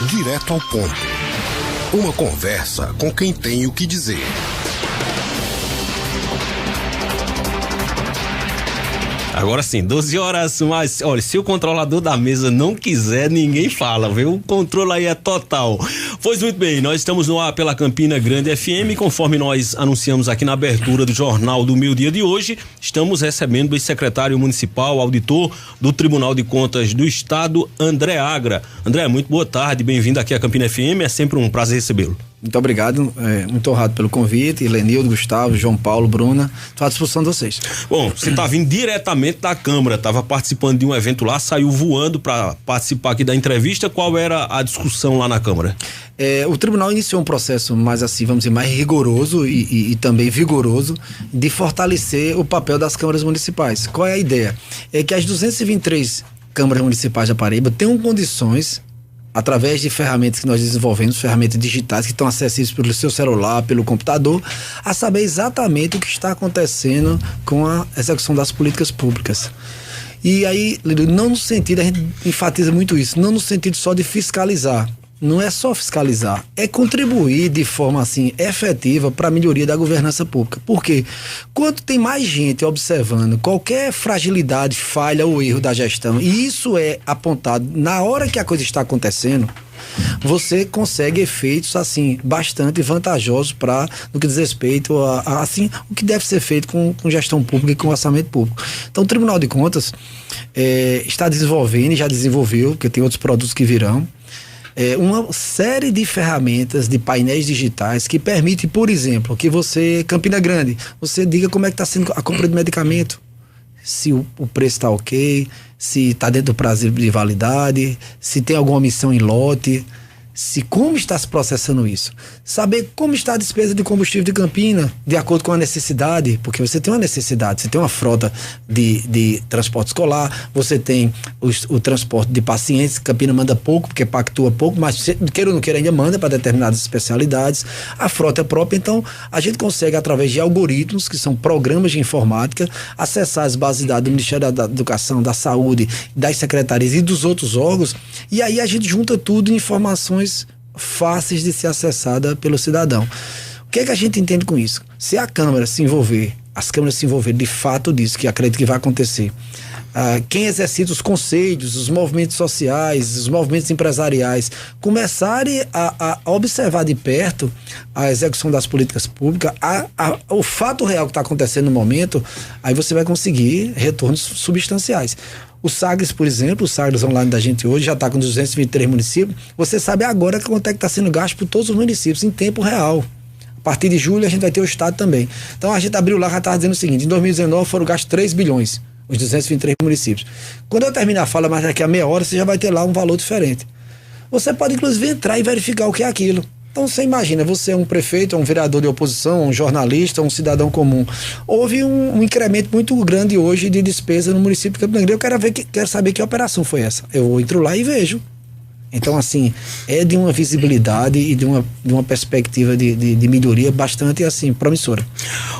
Direto ao ponto. Uma conversa com quem tem o que dizer. Agora sim, 12 horas, mas olha, se o controlador da mesa não quiser, ninguém fala, viu? O controle aí é total. Pois muito bem, nós estamos no ar pela Campina Grande FM, conforme nós anunciamos aqui na abertura do Jornal do Meio Dia de hoje, estamos recebendo o ex-secretário municipal, auditor do Tribunal de Contas do Estado, André Agra. André, muito boa tarde, bem-vindo aqui à Campina FM, é sempre um prazer recebê-lo. Muito obrigado, muito honrado pelo convite. Lenildo, Gustavo, João Paulo, Bruna, estou à disposição de vocês. Bom, você está vindo diretamente da Câmara, estava participando de um evento lá, saiu voando para participar aqui da entrevista. Qual era a discussão lá na Câmara? O tribunal iniciou um processo mais assim, vamos dizer, mais rigoroso e também vigoroso de fortalecer o papel das câmaras municipais. Qual é a ideia? É que as 223 câmaras municipais da Paraíba tenham condições, através de ferramentas que nós desenvolvemos, ferramentas digitais que estão acessíveis pelo seu celular, pelo computador, a saber exatamente o que está acontecendo com a execução das políticas públicas. E aí, não no sentido, a gente enfatiza muito isso, não no sentido só de fiscalizar. Não é só fiscalizar, é contribuir de forma assim efetiva para a melhoria da governança pública. Por quê? Quando tem mais gente observando qualquer fragilidade, falha ou erro da gestão, e isso é apontado na hora que a coisa está acontecendo, você consegue efeitos assim bastante vantajosos para no que diz respeito a assim o que deve ser feito com gestão pública e com orçamento público. Então o Tribunal de Contas está desenvolvendo e já desenvolveu, porque tem outros produtos que virão, uma série de ferramentas, de painéis digitais que permitem, por exemplo, que você, Campina Grande, você diga como é que está sendo a compra de medicamento, se o preço está ok, se está dentro do prazo de validade, se tem alguma omissão em lote, como está se processando isso. Saber como está a despesa de combustível de Campina, de acordo com a necessidade, porque você tem uma necessidade, você tem uma frota de transporte escolar, você tem o transporte de pacientes, Campina manda pouco, porque pactua pouco, mas queira ou não queira ainda manda para determinadas especialidades, a frota é própria, então a gente consegue através de algoritmos, que são programas de informática, acessar as bases de dados do Ministério da Educação, da Saúde, das secretarias e dos outros órgãos, e aí a gente junta tudo em informações fáceis de ser acessada pelo cidadão. O que é que a gente entende com isso? Se a Câmara se envolver, as câmaras se envolverem de fato disso, que acredito que vai acontecer, quem exercita os conselhos, os movimentos sociais, os movimentos empresariais, começarem a observar de perto a execução das políticas públicas, o fato real que está acontecendo no momento, aí você vai conseguir retornos substanciais. O Sagres, por exemplo, o Sagres online da gente hoje já está com 223 municípios. Você sabe agora quanto é que está sendo gasto por todos os municípios em tempo real. A partir de julho a gente vai ter o estado também. Então a gente abriu lá, já estava dizendo o seguinte: em 2019 foram gastos 3 bilhões, os 223 municípios. Quando eu terminar a fala, mas daqui a meia hora, você já vai ter lá um valor diferente. Você pode inclusive entrar e verificar o que é aquilo. Então você imagina, você é um prefeito, um vereador de oposição, um jornalista, um cidadão comum. Houve um incremento muito grande hoje de despesa no município de Campina Grande. Eu quero saber que operação foi essa. Eu entro lá e vejo. Então, assim, é de uma visibilidade e de uma perspectiva de melhoria bastante, assim, promissora.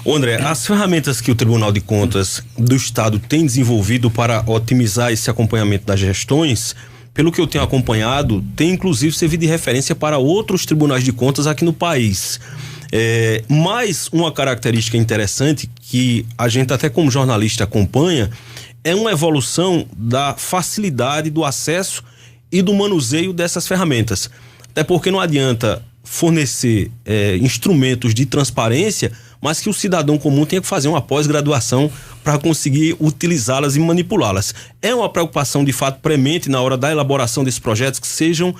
André, as ferramentas que o Tribunal de Contas do Estado tem desenvolvido para otimizar esse acompanhamento das gestões, pelo que eu tenho acompanhado, tem inclusive servido de referência para outros tribunais de contas aqui no país. Mas uma característica interessante que a gente até como jornalista acompanha é uma evolução da facilidade do acesso e do manuseio dessas ferramentas. Até porque não adianta fornecer instrumentos de transparência, mas que o cidadão comum tenha que fazer uma pós-graduação para conseguir utilizá-las e manipulá-las. É uma preocupação de fato premente na hora da elaboração desses projetos que sejam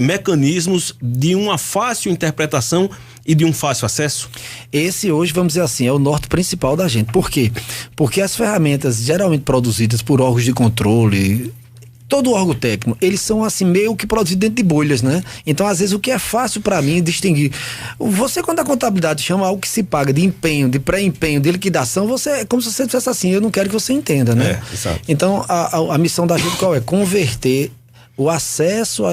mecanismos de uma fácil interpretação e de um fácil acesso? Esse hoje, vamos dizer assim, é o norte principal da gente. Por quê? Porque as ferramentas geralmente produzidas por órgãos de controle, todo órgão técnico, eles são assim meio que produzidos dentro de bolhas, né? Então, às vezes, o que é fácil para mim distinguir, você quando a contabilidade chama algo que se paga de empenho, de pré-empenho, de liquidação, é como se você dissesse assim, eu não quero que você entenda, né? Exato. Então, a missão da gente qual é? Converter o acesso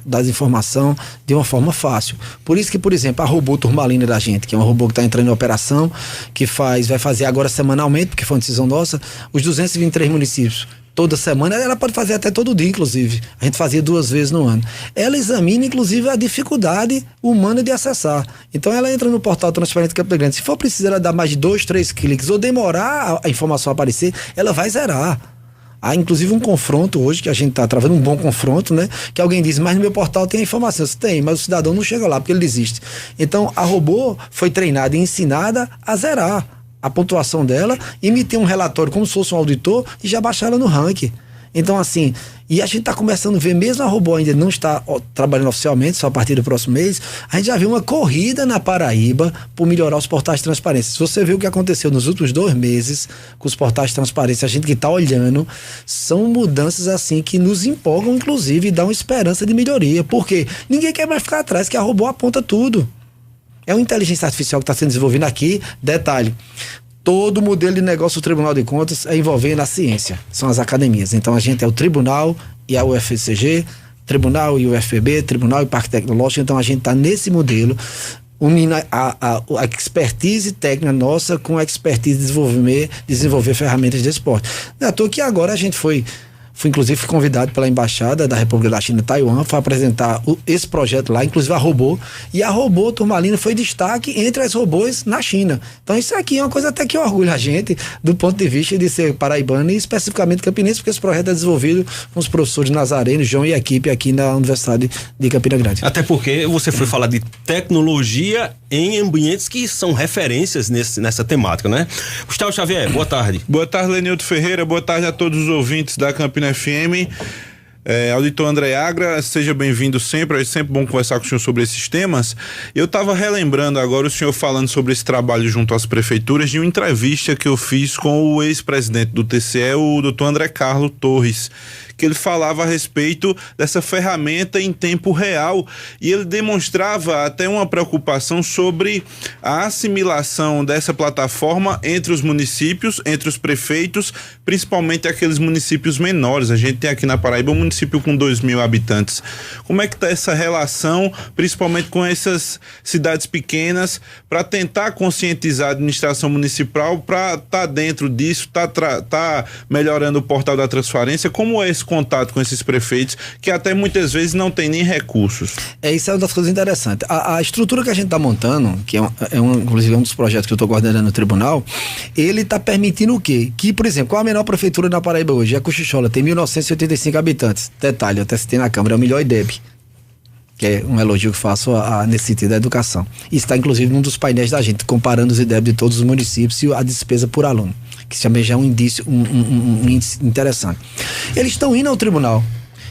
das informações de uma forma fácil. Por isso que, por exemplo, a robô Turmalina da gente, que é um robô que está entrando em operação, que vai fazer agora semanalmente, porque foi uma decisão nossa, os 223 municípios, toda semana, ela pode fazer até todo dia, inclusive. A gente fazia 2 vezes no ano. Ela examina, inclusive, a dificuldade humana de acessar. Então, ela entra no portal Transparente Campina Grande. Se for preciso ela dar mais de 2, 3 cliques ou demorar a informação aparecer, ela vai zerar. Há inclusive um confronto hoje, que a gente está travando um bom confronto, né? Que alguém diz, mas no meu portal tem a informação. Tem, mas o cidadão não chega lá porque ele desiste. Então, a robô foi treinada e ensinada a zerar a pontuação dela, emitir um relatório como se fosse um auditor e já baixar ela no ranking. Então, assim, e a gente está começando a ver, mesmo a robô ainda não está trabalhando oficialmente, só a partir do próximo mês, a gente já vê uma corrida na Paraíba por melhorar os portais de transparência. Se você vê o que aconteceu nos últimos 2 meses com os portais de transparência, a gente que está olhando, são mudanças assim que nos empolgam, inclusive, e dão esperança de melhoria. Porque ninguém quer mais ficar atrás, que a robô aponta tudo. É uma inteligência artificial que está sendo desenvolvida aqui. Detalhe, todo modelo de negócio do Tribunal de Contas é envolvendo a ciência, são as academias. Então a gente é o Tribunal e a UFCG, Tribunal e o UFPB, Tribunal e Parque Tecnológico. Então a gente está nesse modelo, unindo a expertise técnica nossa com a expertise de desenvolver ferramentas de esporte. Não é à toa que agora a gente foi inclusive convidado pela Embaixada da República da China em Taiwan, foi apresentar esse projeto lá, inclusive a robô, e a robô Turmalina foi destaque entre as robôs na China. Então isso aqui é uma coisa até que orgulha a gente, do ponto de vista de ser paraibano e especificamente campinense, porque esse projeto é desenvolvido com os professores Nazareno, João e a equipe aqui na Universidade de Campina Grande. Até porque você foi falar de tecnologia em ambientes que são referências nessa temática, né? Gustavo Xavier, boa tarde. Boa tarde, Lenildo Ferreira, boa tarde a todos os ouvintes da Campina FM. Auditor André Agra, seja bem-vindo sempre, é sempre bom conversar com o senhor sobre esses temas. Eu estava relembrando agora o senhor falando sobre esse trabalho junto às prefeituras de uma entrevista que eu fiz com o ex-presidente do TCE, o doutor André Carlos Torres, que ele falava a respeito dessa ferramenta em tempo real e ele demonstrava até uma preocupação sobre a assimilação dessa plataforma entre os municípios, entre os prefeitos, principalmente aqueles municípios menores. A gente tem aqui na Paraíba um município com 2.000 habitantes. Como é que está essa relação, principalmente com essas cidades pequenas, para tentar conscientizar a administração municipal para estar dentro disso, tá melhorando o portal da transparência? Como é esse contato com esses prefeitos que até muitas vezes não tem nem recursos? Isso é uma das coisas interessantes. A estrutura que a gente está montando, que inclusive um dos projetos que eu estou coordenando no tribunal, ele está permitindo o quê? Que, por exemplo, qual a menor prefeitura na Paraíba hoje? É Cochichola, tem 1.985 habitantes. Detalhe, eu até citei na Câmara, é o melhor IDEB, que é um elogio que faço nesse sentido da educação. E está inclusive num dos painéis da gente, comparando os IDEB de todos os municípios e a despesa por aluno, que também já é um indício, um índice interessante. Eles estão indo ao tribunal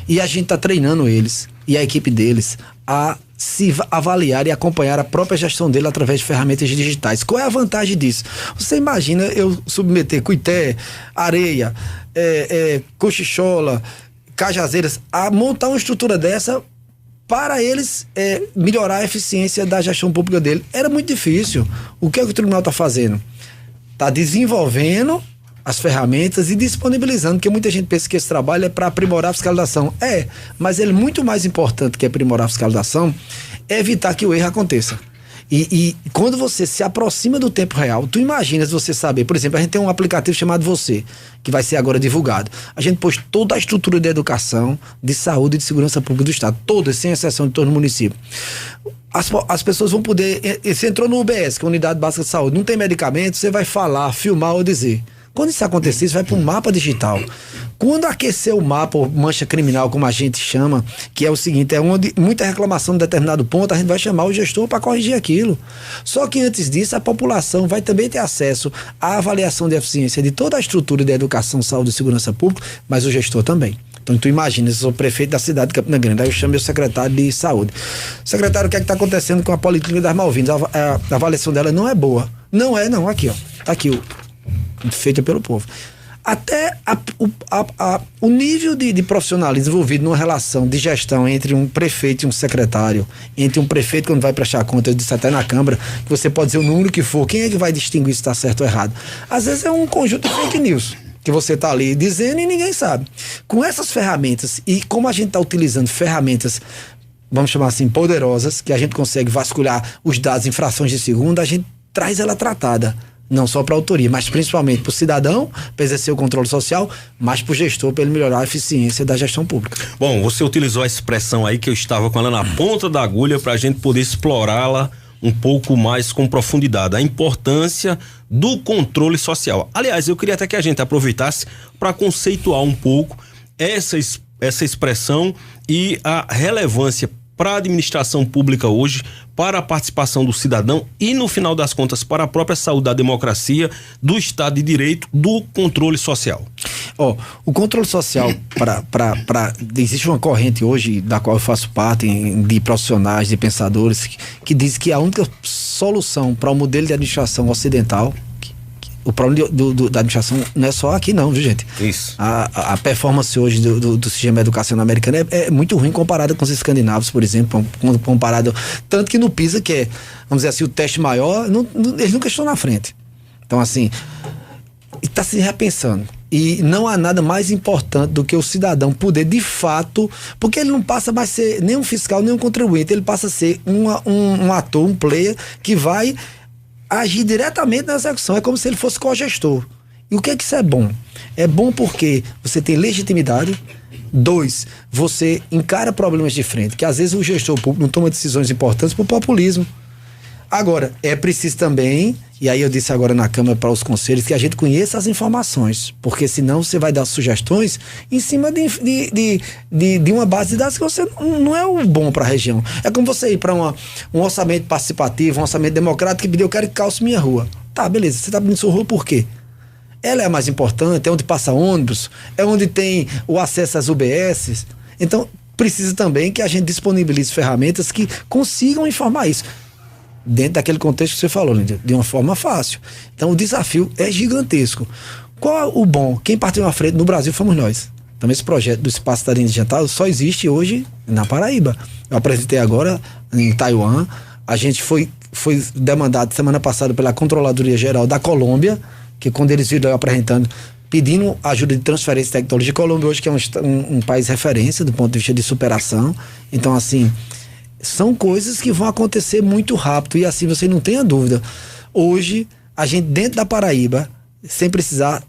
e a gente está treinando eles e a equipe deles a se avaliar e acompanhar a própria gestão dele através de ferramentas digitais. Qual é a vantagem disso? Você imagina eu submeter Cuité, Areia, Cochichola, Cajazeiras, a montar uma estrutura dessa para eles melhorar a eficiência da gestão pública dele. Era muito difícil. O que é que o tribunal está fazendo? Está desenvolvendo as ferramentas e disponibilizando, porque muita gente pensa que esse trabalho é para aprimorar a fiscalização. Mas ele é muito mais importante que aprimorar a fiscalização, é evitar que o erro aconteça. E quando você se aproxima do tempo real, tu imaginas você saber, por exemplo, a gente tem um aplicativo chamado Você, que vai ser agora divulgado. A gente pôs toda a estrutura de educação, de saúde e de segurança pública do Estado, todas, sem exceção de todo o município. As pessoas vão poder, você entrou no UBS, que é a Unidade Básica de Saúde, não tem medicamento, você vai falar, filmar ou dizer. Quando isso acontecer, isso vai para um mapa digital. Quando aquecer o mapa, ou mancha criminal, como a gente chama, que é o seguinte, é onde muita reclamação de determinado ponto, a gente vai chamar o gestor para corrigir aquilo. Só que antes disso, a população vai também ter acesso à avaliação de eficiência de toda a estrutura de educação, saúde e segurança pública, mas o gestor também. Então, tu imagina, eu sou prefeito da cidade de Campina Grande, aí eu chamo meu secretário de saúde. Secretário, o que é que está acontecendo com a Policlínica das Malvinas? A avaliação dela não é boa. Não, aqui, ó. Tá aqui, feita pelo povo. Até o nível de profissionalismo envolvido numa relação de gestão entre um prefeito e um secretário, entre um prefeito quando vai prestar conta, eu disse até na Câmara, que você pode dizer o número que for, quem é que vai distinguir se está certo ou errado? Às vezes é um conjunto de fake news que você está ali dizendo e ninguém sabe. Com essas ferramentas, e como a gente está utilizando ferramentas, vamos chamar assim, poderosas, que a gente consegue vasculhar os dados em frações de segundo, a gente traz ela tratada. Não só para a autoria, mas principalmente para o cidadão, para exercer o controle social, mas para o gestor, para ele melhorar a eficiência da gestão pública. Bom, você utilizou a expressão aí que eu estava com ela na ponta da agulha para a gente poder explorá-la um pouco mais com profundidade. A importância do controle social. Aliás, eu queria até que a gente aproveitasse para conceituar um pouco essa expressão e a relevância para a administração pública hoje, para a participação do cidadão e, no final das contas, para a própria saúde da democracia, do Estado de Direito, do controle social. O controle social, existe uma corrente hoje, da qual eu faço parte, de profissionais, de pensadores, que diz que a única solução para o modelo de administração ocidental, o problema da administração não é só aqui não, viu, gente? Isso. A performance hoje do sistema educacional americano é muito ruim comparada com os escandinavos, por exemplo, comparado, tanto que no PISA, que é, vamos dizer assim, o teste maior, eles nunca estão na frente. Então, assim, está se repensando. E não há nada mais importante do que o cidadão poder, de fato, porque ele não passa mais a ser nem um fiscal, nem um contribuinte, ele passa a ser um ator, um player, que vai agir diretamente na execução. É como se ele fosse cogestor. E o que é que isso é bom? É bom porque você tem legitimidade. 2, você encara problemas de frente, que às vezes o gestor público não toma decisões importantes por populismo. Agora, é preciso também, e aí eu disse agora na Câmara para os conselhos, que a gente conheça as informações, porque senão você vai dar sugestões em cima de uma base de dados que você não é o bom para a região. É como você ir para um orçamento participativo, um orçamento democrático que pediu, eu quero que calce minha rua. Tá, beleza, você está pedindo sua rua por quê? Ela é a mais importante, é onde passa ônibus, é onde tem o acesso às UBSs. Então, precisa também que a gente disponibilize ferramentas que consigam informar isso. Dentro daquele contexto que você falou, Lídia, de uma forma fácil. Então o desafio é gigantesco. Qual é o bom? Quem partiu à frente no Brasil fomos nós. Então esse projeto do Espaço Cidadania Digital só existe hoje na Paraíba. Eu apresentei agora em Taiwan. A gente foi demandado semana passada pela Controladoria Geral da Colômbia, que quando eles viram eu apresentando, pedindo ajuda de transferência de tecnologia. Colômbia hoje que é um país referência do ponto de vista de superação. Então assim, são coisas que vão acontecer muito rápido e assim você não tenha dúvida. Hoje, a gente dentro da Paraíba, sem precisar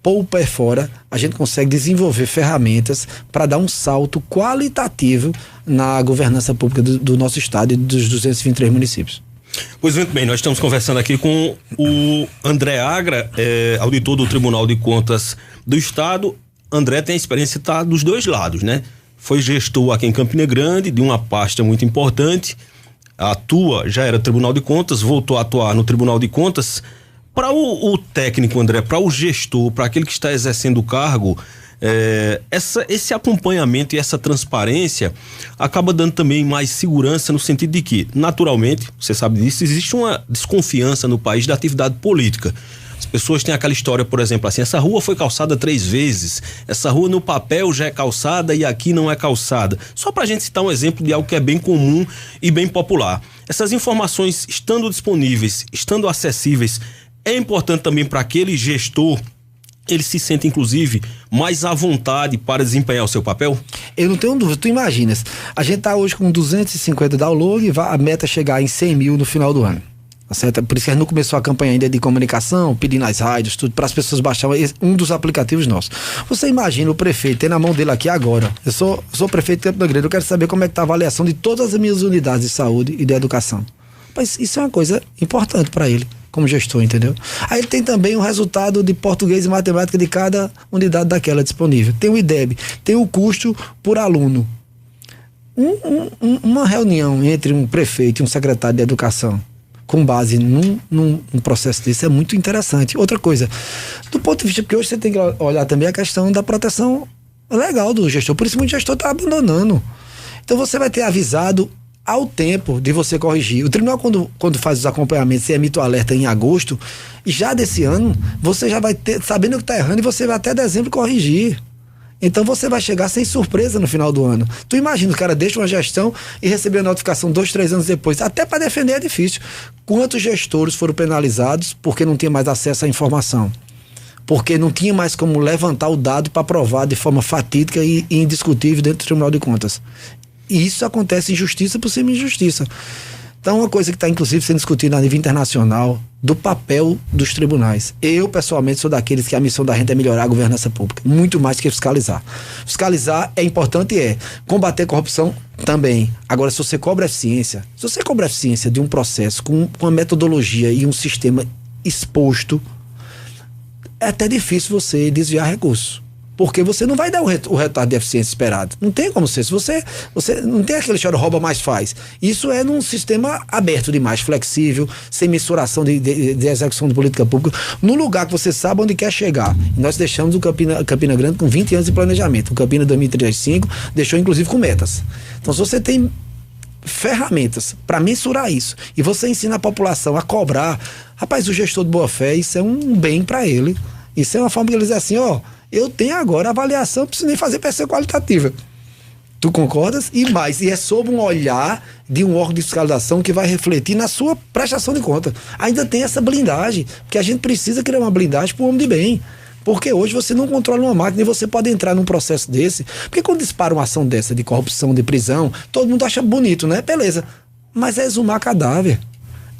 pôr o pé fora, a gente consegue desenvolver ferramentas para dar um salto qualitativo na governança pública do nosso estado e dos 223 municípios. Pois muito bem, nós estamos conversando aqui com o André Agra, auditor do Tribunal de Contas do Estado. André tem a experiência de estar dos dois lados, né? Foi gestor aqui em Campina Grande, de uma pasta muito importante, já era Tribunal de Contas, voltou a atuar no Tribunal de Contas. Para o técnico, André, para o gestor, para aquele que está exercendo o cargo, esse acompanhamento e essa transparência acaba dando também mais segurança no sentido de que, naturalmente, você sabe disso, existe uma desconfiança no país da atividade política. As pessoas têm aquela história, por exemplo, assim, essa rua foi calçada 3 vezes, essa rua no papel já é calçada e aqui não é calçada. Só para a gente citar um exemplo de algo que é bem comum e bem popular. Essas informações estando disponíveis, estando acessíveis, é importante também para aquele gestor, ele se sente inclusive mais à vontade para desempenhar o seu papel? Eu não tenho dúvida, tu imaginas, a gente tá hoje com 250 downloads e a meta é chegar em 100 mil no final do ano. Certo? Por isso que a gente não começou a campanha ainda de comunicação, pedindo as rádios, tudo, para as pessoas baixarem um dos aplicativos nossos. Você imagina o prefeito ter na mão dele aqui agora. Eu sou prefeito de Campina Grande, eu quero saber como é que está a avaliação de todas as minhas unidades de saúde e de educação. Mas isso é uma coisa importante para ele, como gestor, entendeu? Aí ele tem também o resultado de português e matemática de cada unidade daquela disponível. Tem o IDEB, tem o custo por aluno. Uma reunião entre um prefeito e um secretário de educação, com base num processo desse, é muito interessante. Outra coisa, do ponto de vista, porque hoje você tem que olhar também a questão da proteção legal do gestor, por isso muito gestor está abandonando. Então você vai ter avisado ao tempo de você corrigir. O tribunal, quando faz os acompanhamentos e emite o alerta em agosto, e já desse ano, você já vai ter, sabendo que está errando, e você vai até dezembro corrigir. Então você vai chegar sem surpresa no final do ano. Tu imagina, o cara deixa uma gestão e receber a notificação 2, 3 anos depois. Até para defender é difícil. Quantos gestores foram penalizados porque não tinha mais acesso à informação? Porque não tinha mais como levantar o dado para provar de forma fatídica e indiscutível dentro do Tribunal de Contas. E isso acontece injustiça por cima de injustiça. Então, uma coisa que está, inclusive, sendo discutida a nível internacional, do papel dos tribunais. Eu, pessoalmente, sou daqueles que a missão da gente é melhorar a governança pública, muito mais que fiscalizar. Fiscalizar é importante, combater corrupção também. Agora, se você cobra eficiência de um processo com uma metodologia e um sistema exposto, é até difícil você desviar recursos. Porque você não vai dar o resultado de eficiência esperado. Não tem como ser. Se você não tem aquele choro rouba, mais faz. Isso é num sistema aberto demais, flexível, sem mensuração de execução de política pública, num lugar que você sabe onde quer chegar. E nós deixamos o Campina Grande com 20 anos de planejamento. O Campina 2035 deixou, inclusive, com metas. Então, se você tem ferramentas para mensurar isso e você ensina a população a cobrar, rapaz, o gestor de boa fé, isso é um bem para ele. Isso é uma forma que ele diz assim, eu tenho agora avaliação, não preciso nem fazer PC qualitativa. Tu concordas? E mais, e é sob um olhar de um órgão de fiscalização que vai refletir na sua prestação de conta. Ainda tem essa blindagem, porque a gente precisa criar uma blindagem para o homem de bem. Porque hoje você não controla uma máquina e você pode entrar num processo desse. Porque quando dispara uma ação dessa de corrupção, de prisão, todo mundo acha bonito, né? Beleza. Mas é exumar cadáver.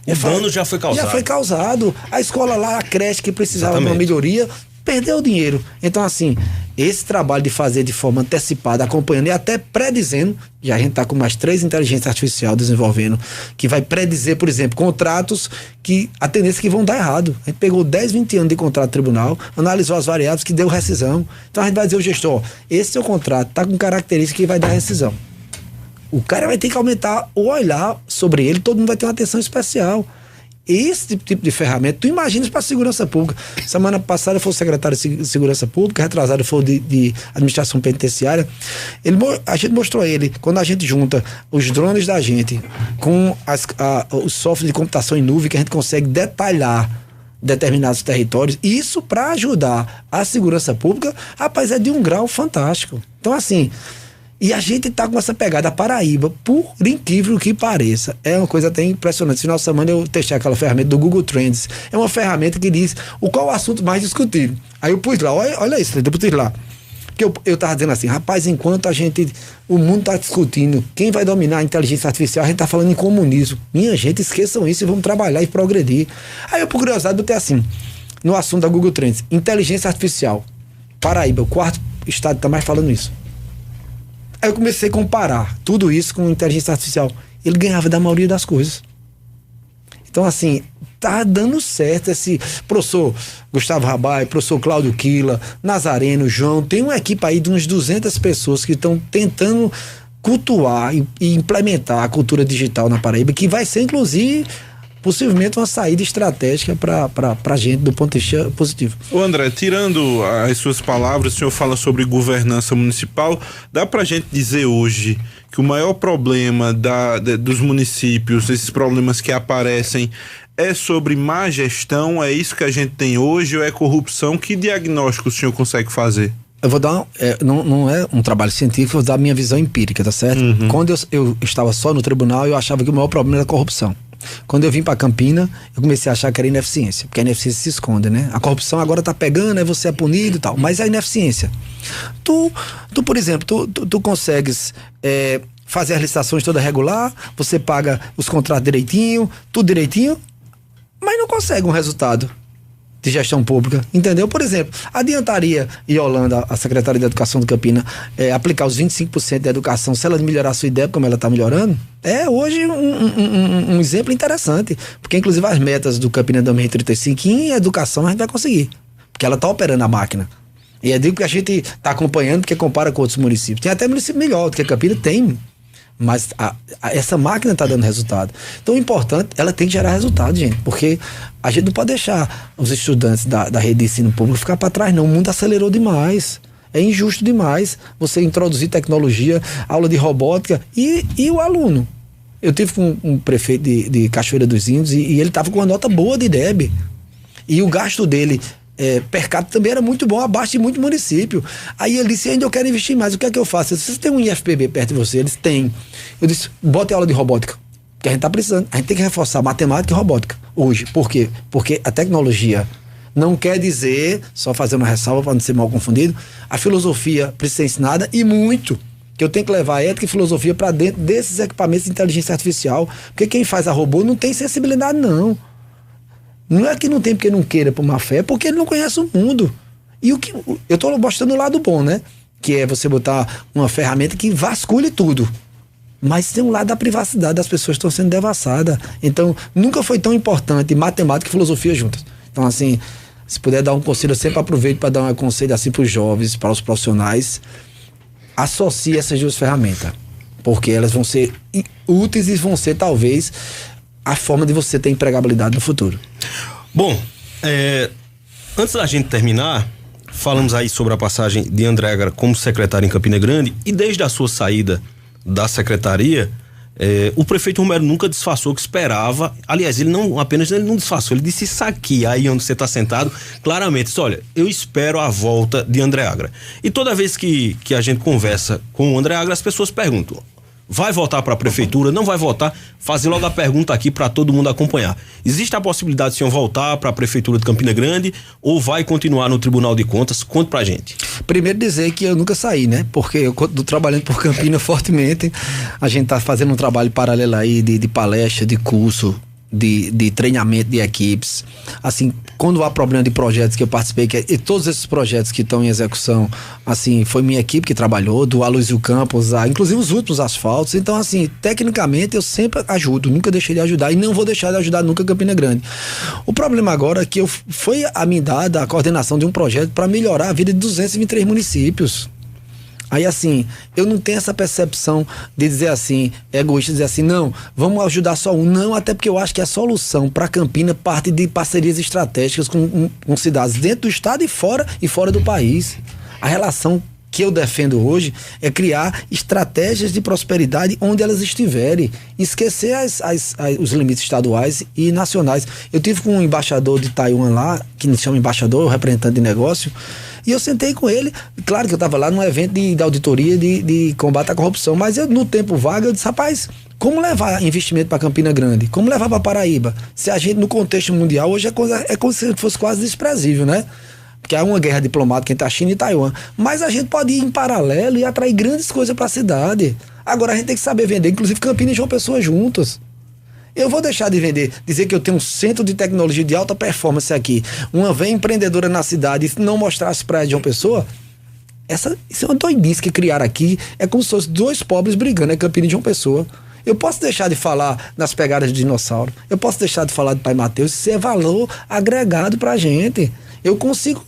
O dano já foi causado. Já foi causado. A escola lá, a creche que precisava de uma melhoria, perdeu o dinheiro. Então, assim, esse trabalho de fazer de forma antecipada, acompanhando e até predizendo, já a gente está com mais 3 inteligências artificiais desenvolvendo, que vai predizer, por exemplo, contratos que a tendência é que vão dar errado. A gente pegou 10, 20 anos de contrato do tribunal, analisou as variáveis que deu rescisão. Então a gente vai dizer ao gestor, esse seu contrato está com característica que vai dar rescisão. O cara vai ter que aumentar o olhar sobre ele, todo mundo vai ter uma atenção especial. Esse tipo de ferramenta, tu imaginas para a segurança pública. Semana passada foi o secretário de segurança pública, retrasado foi o de administração penitenciária. A gente mostrou a ele, quando a gente junta os drones da gente com os softwares de computação em nuvem, que a gente consegue detalhar determinados territórios, isso para ajudar a segurança pública, rapaz, é de um grau fantástico. Então, assim, e a gente tá com essa pegada. Paraíba, por incrível que pareça, é uma coisa até impressionante. Esse final de semana eu testei aquela ferramenta do Google Trends. É uma ferramenta que diz qual o assunto mais discutido. Aí eu pus lá, olha isso, eu pus lá. Porque eu tava dizendo assim, rapaz, enquanto o mundo tá discutindo quem vai dominar a inteligência artificial, a gente tá falando em comunismo. Minha gente, esqueçam isso e vamos trabalhar e progredir. Aí eu, por curiosidade, botei assim, no assunto da Google Trends, inteligência artificial. Paraíba, o 4º estado tá mais falando isso. Aí eu comecei a comparar tudo isso com inteligência artificial. Ele ganhava da maioria das coisas. Então, assim, tá dando certo esse professor Gustavo Rabai, professor Cláudio Quila, Nazareno, João, tem uma equipe aí de umas 200 pessoas que estão tentando cultuar e implementar a cultura digital na Paraíba, que vai ser, inclusive, possivelmente uma saída estratégica para a gente, do ponto de vista positivo. Ô André, tirando as suas palavras, o senhor fala sobre governança municipal, dá para a gente dizer hoje que o maior problema dos municípios, esses problemas que aparecem, é sobre má gestão? É isso que a gente tem hoje ou é corrupção? Que diagnóstico o senhor consegue fazer? Eu vou dar, não é um trabalho científico, vou dar a minha visão empírica, tá certo? Uhum. Quando eu estava só no tribunal, eu achava que o maior problema era a corrupção. Quando eu vim para Campina, eu comecei a achar que era ineficiência, porque a ineficiência se esconde, né? A corrupção agora tá pegando, você é punido e tal, mas a ineficiência. Tu por exemplo, tu consegues fazer as licitações toda regular, você paga os contratos direitinho, tudo direitinho, mas não consegue um resultado de gestão pública, entendeu? Por exemplo, adiantaria Yolanda, a secretária de Educação do Campina, aplicar os 25% da educação, se ela melhorar a sua ideia, como ela está melhorando? É hoje um exemplo interessante, porque inclusive as metas do Campina 2035 em educação a gente vai conseguir, porque ela está operando a máquina. E é digo que a gente está acompanhando, porque compara com outros municípios. Tem até município melhor do que a Campina, tem, mas essa máquina está dando resultado. Então o importante, ela tem que gerar resultado, gente, porque a gente não pode deixar os estudantes da rede de ensino público ficar para trás, não. O mundo acelerou demais, é injusto demais você introduzir tecnologia, aula de robótica e o aluno. Eu tive com um prefeito de Cachoeira dos Índios e ele estava com uma nota boa de IDEB, e o gasto dele per capita também era muito bom, abaixo de muito município. Aí ele disse, ainda eu quero investir mais, o que é que eu faço? Vocês têm um IFPB perto de você? Eles têm. Eu disse, bote aula de robótica, porque a gente tá precisando, a gente tem que reforçar matemática e robótica hoje. Por quê? Porque a tecnologia não quer dizer, só fazer uma ressalva para não ser mal confundido, a filosofia precisa ser ensinada e muito, que eu tenho que levar ética e filosofia para dentro desses equipamentos de inteligência artificial, porque quem faz a robô não tem sensibilidade, não. Não é que não tem porque não queira por má fé, é porque ele não conhece o mundo. E o que eu estou mostrando o lado bom, né? Que é você botar uma ferramenta que vasculhe tudo. Mas tem um lado da privacidade, das pessoas estão sendo devassadas. Então, nunca foi tão importante matemática e filosofia juntas. Então, assim, se puder dar um conselho, eu sempre aproveito para dar um conselho assim para os jovens, para os profissionais. Associe essas duas ferramentas. Porque elas vão ser úteis e vão ser, talvez, a forma de você ter empregabilidade no futuro. Bom, antes da gente terminar, falamos aí sobre a passagem de André Agra como secretário em Campina Grande, e desde a sua saída da secretaria, o prefeito Romero nunca disfarçou que esperava. Aliás, ele não disfarçou, ele disse isso aqui, aí onde você está sentado, claramente, disse, olha, eu espero a volta de André Agra. E toda vez que a gente conversa com o André Agra, as pessoas perguntam, vai voltar para a prefeitura, não vai voltar? Fazer logo a pergunta aqui para todo mundo acompanhar. Existe a possibilidade de o senhor voltar para a prefeitura de Campina Grande ou vai continuar no Tribunal de Contas? Conte pra gente. Primeiro dizer que eu nunca saí, né? Porque eu continuo trabalhando por Campina fortemente. A gente tá fazendo um trabalho paralelo aí de palestra, de curso, de treinamento de equipes. Assim, quando há problema de projetos que eu participei, e todos esses projetos que estão em execução, assim, foi minha equipe que trabalhou, do Aloysio Campos, inclusive os últimos asfaltos. Então, assim, tecnicamente eu sempre ajudo, nunca deixei de ajudar e não vou deixar de ajudar nunca Campina Grande. O problema agora é que foi a mim dada a coordenação de um projeto para melhorar a vida de 223 municípios. Aí, assim, eu não tenho essa percepção de dizer assim, egoísta, dizer assim, não, vamos ajudar só um. Não, até porque eu acho que a solução para Campina parte de parcerias estratégicas com cidades dentro do estado e fora do país. A relação que eu defendo hoje é criar estratégias de prosperidade onde elas estiverem. Esquecer os limites estaduais e nacionais. Eu tive com um embaixador de Taiwan lá, que se chama embaixador, representante de negócio, e eu sentei com ele, claro que eu estava lá num evento de auditoria de combate à corrupção, mas no tempo vago eu disse, rapaz, como levar investimento para Campina Grande? Como levar para Paraíba? Se a gente, no contexto mundial, hoje é como se fosse quase desprezível, né? Porque há uma guerra diplomática entre a China e Taiwan. Mas a gente pode ir em paralelo e atrair grandes coisas para a cidade. Agora a gente tem que saber vender, inclusive Campina e João Pessoa juntos. Eu vou deixar de vender, dizer que eu tenho um centro de tecnologia de alta performance aqui, uma veia empreendedora na cidade e não mostrar as praias de João Pessoa? Isso é uma doidice que criaram aqui. É como se fossem dois pobres brigando, é Campina e João Pessoa. Eu posso deixar de falar nas pegadas de dinossauro, eu posso deixar de falar de Pai Mateus, isso é valor agregado pra gente. Eu consigo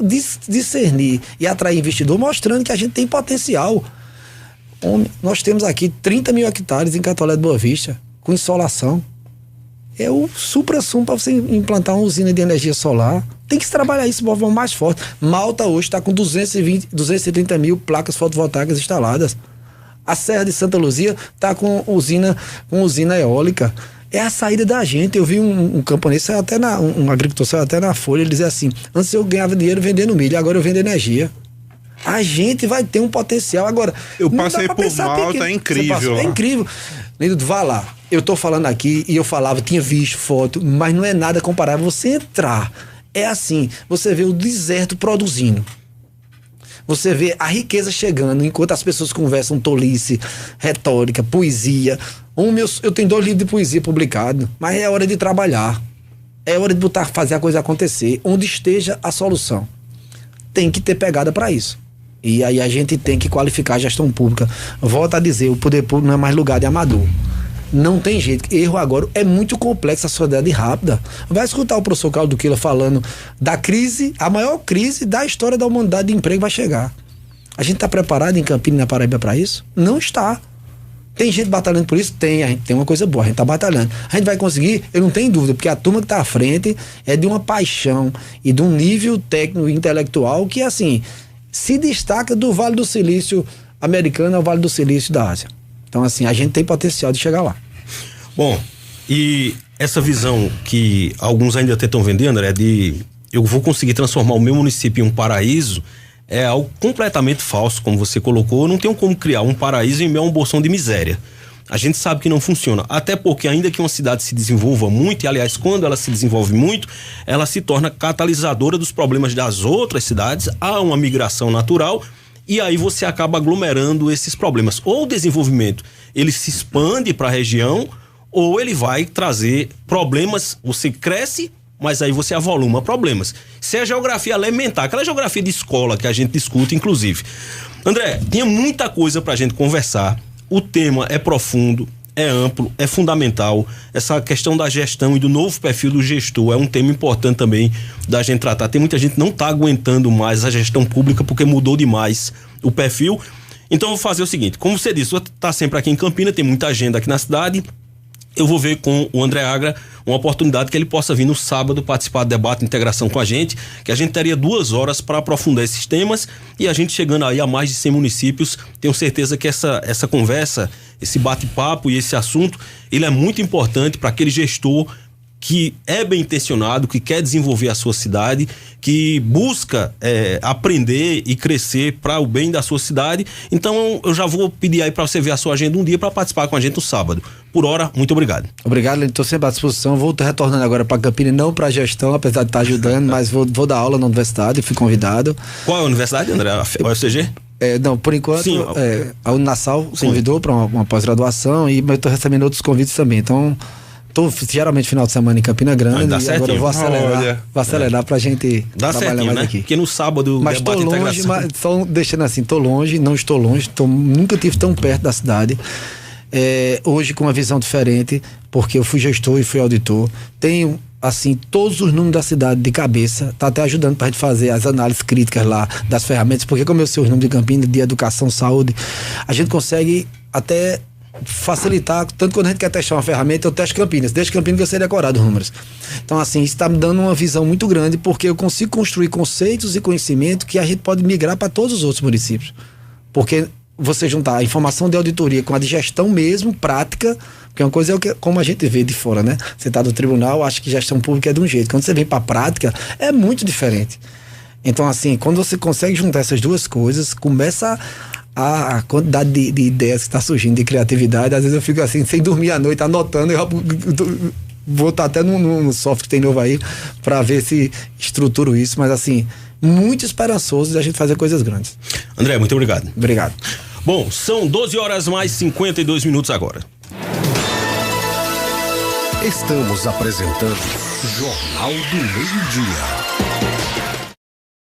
discernir e atrair investidor mostrando que a gente tem potencial. Nós temos aqui 30 mil hectares em Catolé de Boa Vista, com insolação. É o supra-sumo para você implantar uma usina de energia solar. Tem que se trabalhar isso de forma mais forte. Malta hoje está com 230 mil placas fotovoltaicas instaladas. A Serra de Santa Luzia está com usina eólica. É a saída da gente. Eu vi um camponês, um agricultor saiu até na Folha, ele dizia assim, antes eu ganhava dinheiro vendendo milho, agora eu vendo energia. A gente vai ter um potencial. Agora, eu passei por Malta, é incrível. É incrível. Lindo, vá lá. Eu tô falando aqui e eu falava, tinha visto foto, mas não é nada comparável. Você entrar, é assim, você vê o deserto produzindo. Você vê a riqueza chegando, enquanto as pessoas conversam tolice, retórica, poesia. Eu tenho 2 livros de poesia publicados, mas é hora de trabalhar. É hora de fazer a coisa acontecer. Onde esteja a solução. Tem que ter pegada para isso. E aí a gente tem que qualificar a gestão pública. Volto a dizer, o poder público não é mais lugar de amador. Não tem jeito. Erro agora é muito complexo, a sociedade rápida. Vai escutar o professor Carlos Duquila falando da crise, a maior crise da história da humanidade de emprego vai chegar. A gente está preparado em Campina e na Paraíba para isso? Não está. Tem gente batalhando por isso? Tem. A gente tem uma coisa boa, a gente está batalhando. A gente vai conseguir? Eu não tenho dúvida, porque a turma que está à frente é de uma paixão e de um nível técnico e intelectual que, assim, se destaca do Vale do Silício americano ao Vale do Silício da Ásia. Então, assim, a gente tem potencial de chegar lá. Bom, e essa visão que alguns ainda tentam vender, André, de eu vou conseguir transformar o meu município em um paraíso, é algo completamente falso, como você colocou. Não tem como criar um paraíso em meio a um bolsão de miséria. A gente sabe que não funciona, até porque ainda que uma cidade se desenvolva muito, e aliás, quando ela se desenvolve muito, ela se torna catalisadora dos problemas das outras cidades, há uma migração natural e aí você acaba aglomerando esses problemas. Ou o desenvolvimento, ele se expande para a região, ou ele vai trazer problemas, você cresce, mas aí você avoluma problemas. Isso é a geografia elementar, aquela geografia de escola que a gente discute, inclusive. André, tinha muita coisa pra gente conversar, o tema é profundo, é amplo, é fundamental. Essa questão da gestão e do novo perfil do gestor é um tema importante também da gente tratar. Tem muita gente que não está aguentando mais a gestão pública porque mudou demais o perfil. Então eu vou fazer o seguinte, como você disse, você está sempre aqui em Campina, tem muita agenda aqui na cidade. Eu vou ver com o André Agra uma oportunidade que ele possa vir no sábado participar do debate de integração com a gente, que a gente teria 2 horas para aprofundar esses temas, e a gente chegando aí a mais de 100 municípios, tenho certeza que essa conversa, esse bate-papo e esse assunto, ele é muito importante para aquele gestor que é bem intencionado, que quer desenvolver a sua cidade, que busca aprender e crescer para o bem da sua cidade. Então eu já vou pedir aí para você ver a sua agenda um dia para participar com a gente no sábado. Por hora, muito obrigado. Obrigado, estou sempre à disposição. Vou retornando agora para Campina, não para gestão, apesar de estar ajudando, mas vou dar aula na universidade, fui convidado. Qual é a universidade, André? A UFCG? Não, por enquanto, Sim, a Unassal convidou para uma pós-graduação, e eu estou recebendo outros convites também. Então, estou geralmente final de semana em Campina Grande, e agora eu vou acelerar para a gente trabalhar mais, né? Aqui. Porque no sábado mas estou longe, mas só deixando assim, estou longe, não estou longe, nunca estive tão perto da cidade. Hoje com uma visão diferente, porque eu fui gestor e fui auditor, tenho assim todos os números da cidade de cabeça, tá até ajudando pra gente fazer as análises críticas lá das ferramentas, porque como eu sei os números de Campina, de educação, saúde, a gente consegue até facilitar, tanto quando a gente quer testar uma ferramenta, eu testo Campinas, desde Campinas que eu sei decorar os números. Então assim, isso está me dando uma visão muito grande, porque eu consigo construir conceitos e conhecimento que a gente pode migrar para todos os outros municípios, porque você juntar a informação de auditoria com a de gestão mesmo, prática, porque uma coisa é como a gente vê de fora, né? Você tá no tribunal, acha que gestão pública é de um jeito. Quando você vem para a prática, é muito diferente. Então, assim, quando você consegue juntar essas duas coisas, começa a quantidade de ideias que está surgindo, de criatividade. Às vezes eu fico assim, sem dormir à noite, anotando, eu vou estar até no software que tem novo aí, para ver se estruturo isso, mas assim, muito esperançoso de a gente fazer coisas grandes. André, muito obrigado. Obrigado. Bom, são 12 horas mais 52 minutos agora. Estamos apresentando Jornal do Meio-Dia.